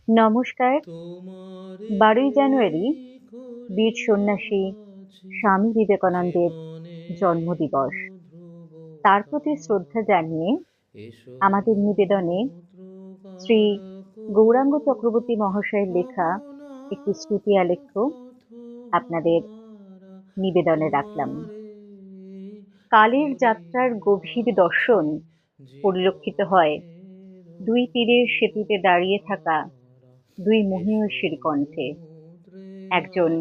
নমস্কার। ১২ই জানুয়ারি বীর সন্ন্যাসী স্বামী বিবেকানন্দের জন্মদিবস। তার প্রতি শ্রদ্ধা জানিয়ে আমাদের নিবেদনে শ্রী গৌরাঙ্গ চক্রবর্তী মহাশয়ের লেখা একটি শ্রুতি আলেখ্য আপনাদের নিবেদনে রাখলাম। কালের যাত্রার গভীর দর্শন পরিলক্ষিত হয় দুই তীরের সেতুতে দাঁড়িয়ে থাকা দুই মহীয়সীর কণ্ঠে। একজন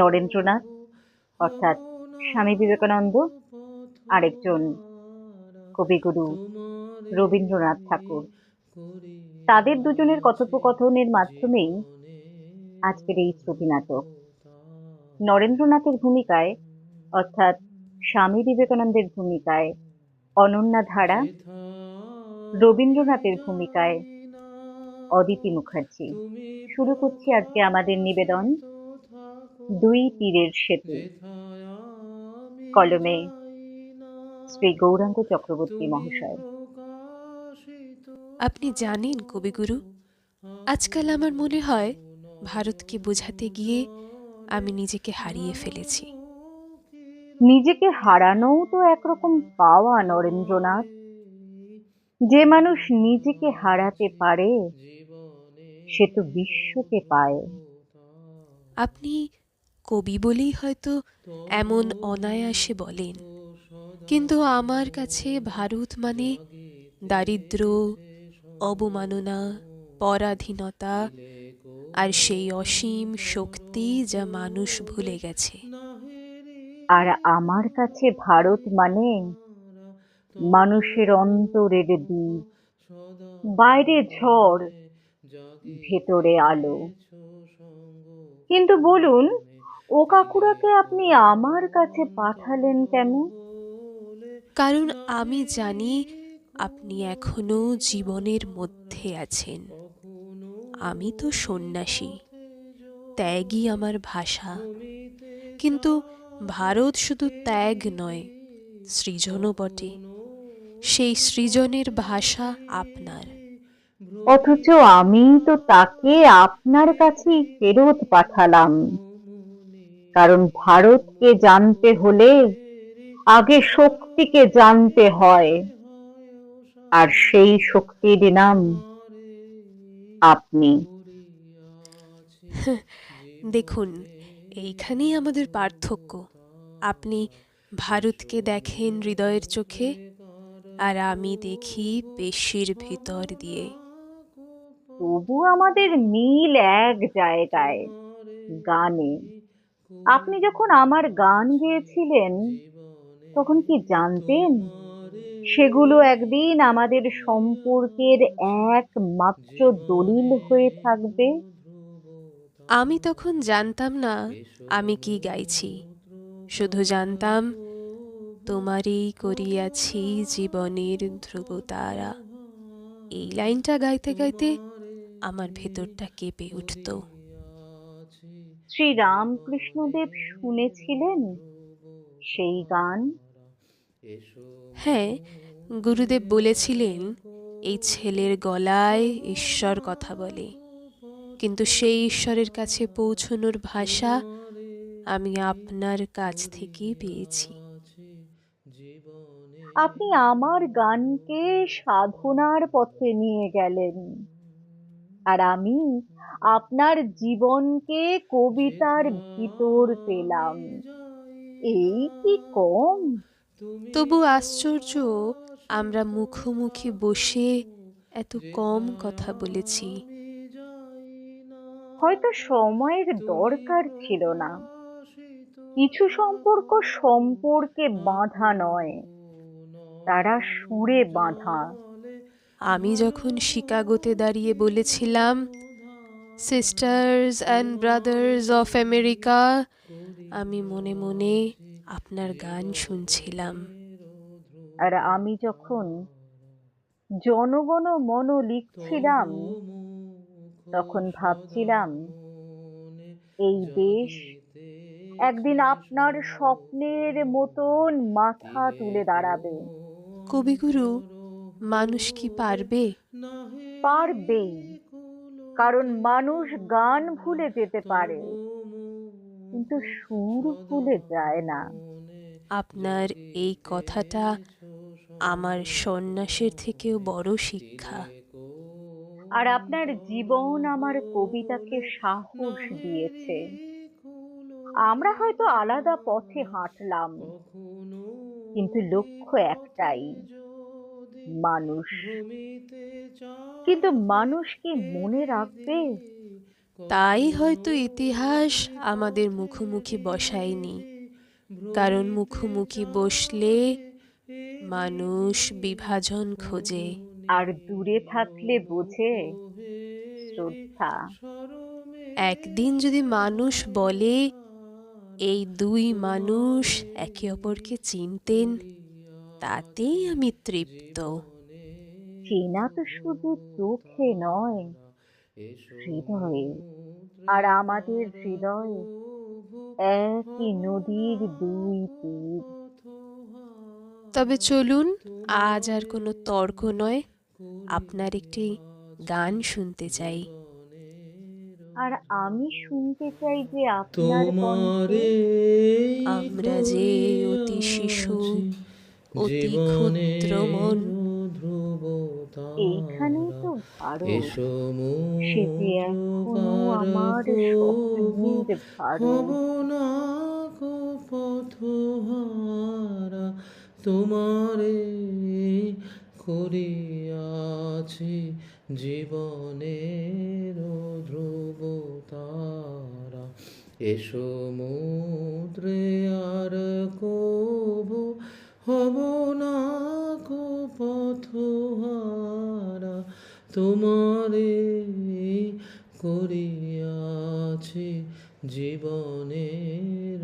নরেন্দ্রনাথ অর্থাৎ স্বামী বিবেকানন্দ, আরেকজন কবিগুরু রবীন্দ্রনাথ ঠাকুর। তাদের দুজনের কথোপকথনের মাধ্যমেই আজকের এই শ্রুতি নাটক। নরেন্দ্রনাথের ভূমিকায় অর্থাৎ স্বামী বিবেকানন্দের ভূমিকায় অনন্যা ধারা, রবীন্দ্রনাথের ভূমিকায় অদিতি মুখার্জি। শুরু করছি আজকে আমাদের নিবেদন দুই তীরের সেতু। কলমে শ্রী গৌরাঙ্গ চক্রবর্তী মহাশয়। আপনি জানেন কবিগুরু, আজকাল আমার মনে হয় ভারতকে বোঝাতে গিয়ে আমি নিজেকে হারিয়ে ফেলেছি। নিজেকে হারানোও তো একরকম পাওয়া নরেন্দ্রনাথ। যে মানুষ নিজেকে হারাতে পারে সে তো বিশ্বকে পায়। আপনি কবি বলেই হয়তো এমন অনায়াসে বলেন, কিন্তু আমার কাছে ভারত মানে দারিদ্র্য, অবমাননা, পরাধীনতা আর সেই অসীম শক্তি যা মানুষ ভুলে গেছে। আর আমার কাছে ভারত মানে মানুষের অন্তরের দ্বীপ, বাইরে ঝড়, ভেতরে আলো। কিন্তু বলুন, ও কাকুরাকে আপনি আমার কাছে পাঠালেন কেন? কারণ আমি জানি আপনি এখনো জীবনের মধ্যে আছেন। আমি তো সন্ন্যাসী, ত্যাগই আমার ভাষা। কিন্তু ভারত শুধু ত্যাগ নয়, সৃজনও বটে। সেই সৃজনের ভাষা আপনার। অথচ আমি তো তাকে আপনার কাছেই ফেরত পাঠালাম। কারণ ভারতকে জানতে হলে আগে শক্তিকে জানতে হয়, আর সেই শক্তির নাম আপনি। দেখুন, এইখানেই আমাদের পার্থক্য। আপনি ভারতকে দেখেন হৃদয়ের চোখে, আর আমি দেখি পেশির ভিতর দিয়ে। তবু আমাদের মিল এক জায়গায়, গানে। আপনি যখন আমার গান গেয়েছিলেন তখন কি জানতেন সেগুলো একদিন আমাদের সম্পর্কের একমাত্র দলিল হয়ে থাকবে? আমি তখন জানতাম না আমি কি গাইছি, শুধু জানতাম তোমারই করিয়াছি জীবনের ধ্রুবতারা। এই লাইনটা গাইতে গাইতে আমার ভেতরটা কেঁপে উঠত। শ্রী রামকৃষ্ণদেব শুনেছিলেন সেই গান? হ্যাঁ, গুরুদেব বলেছিলেন এই ছেলের গলায় ঈশ্বর কথা বলে, কিন্তু সেই ঈশ্বরের কাছে পৌঁছনোর ভাষা আমি আপনার কাছ থেকেই পেয়েছি। আপনি আমার গানকে সাধনার পথে নিয়ে গেলেন, আর আমি আপনার জীবনকে কবিতার ভিতর পেলাম। এই কি কম? তবু আশ্চর্য, আমরা মুখোমুখি বসে এত কম কথা বলেছি। হয়তো সময়ের দরকার ছিল না। কিছু সম্পর্ক সম্পর্কে বাঁধা নয়, তারা সুরে বাঁধা। আমি যখন শিকাগোতে দাঁড়িয়ে বলেছিলাম, sisters and brothers of America, আমি মনে মনে আপনার গান শুনছিলাম। আর আমি যখন জনগণ মন লিখছিলাম তখন ভাবছিলাম এই দেশ একদিন আপনার স্বপ্নের মতন মাথা তুলে দাঁড়াবে। কবিগুরু, মানুষ কি পারবে? পারবেই, কারণ মানুষ গান ভুলে যেতে পারে, কিন্তু সুর ভুলে যায় না। আপনার এই কথাটা আমার সন্ন্যাসের থেকেও বড় শিক্ষা। আর আপনার জীবন আমার কবিতাকে সাহস দিয়েছে। আমরা হয়তো আলাদা পথে হাঁটলাম, কিন্তু লক্ষ্য একটাই, মানুষ। কিন্তু মানুষ কি মনে রাখবে? তাই হয়তো ইতিহাস আমাদের মুখোমুখি বসায়নি, কারণ মুখোমুখি বসলে মানুষ বিভাজন খোঁজে। আর দূরে থাকলে বোঝে শ্রদ্ধা। একদিন যদি মানুষ বলে এই দুই মানুষ একে অপরকে চিনতেন, তাতেই আমি তৃপ্ত। চেনা তো শুধু চোখে নয়, হৃদয়ে। আর আমাদের হৃদয় একই নদীর দুই তীর। তবে চলুন, আজ আর কোনো তর্ক নয়, আপনার একটি গান শুনতে চাই। আর আমি শুনতে চাই যে আপনার কণ্ঠে আমরা যে অতি শিশু, অতি ক্ষুদ্র মন, এইখানেই তো ভারত, সে যে এখনো আমার স্বপ্নের ভারত। পথহারা তোমারে করিয়াছি জীবনের ধ্রুব তারা। এ সমুদ্রে আর কবু হব না কো পথহারা, তোমারে করিয়াছি জীবনের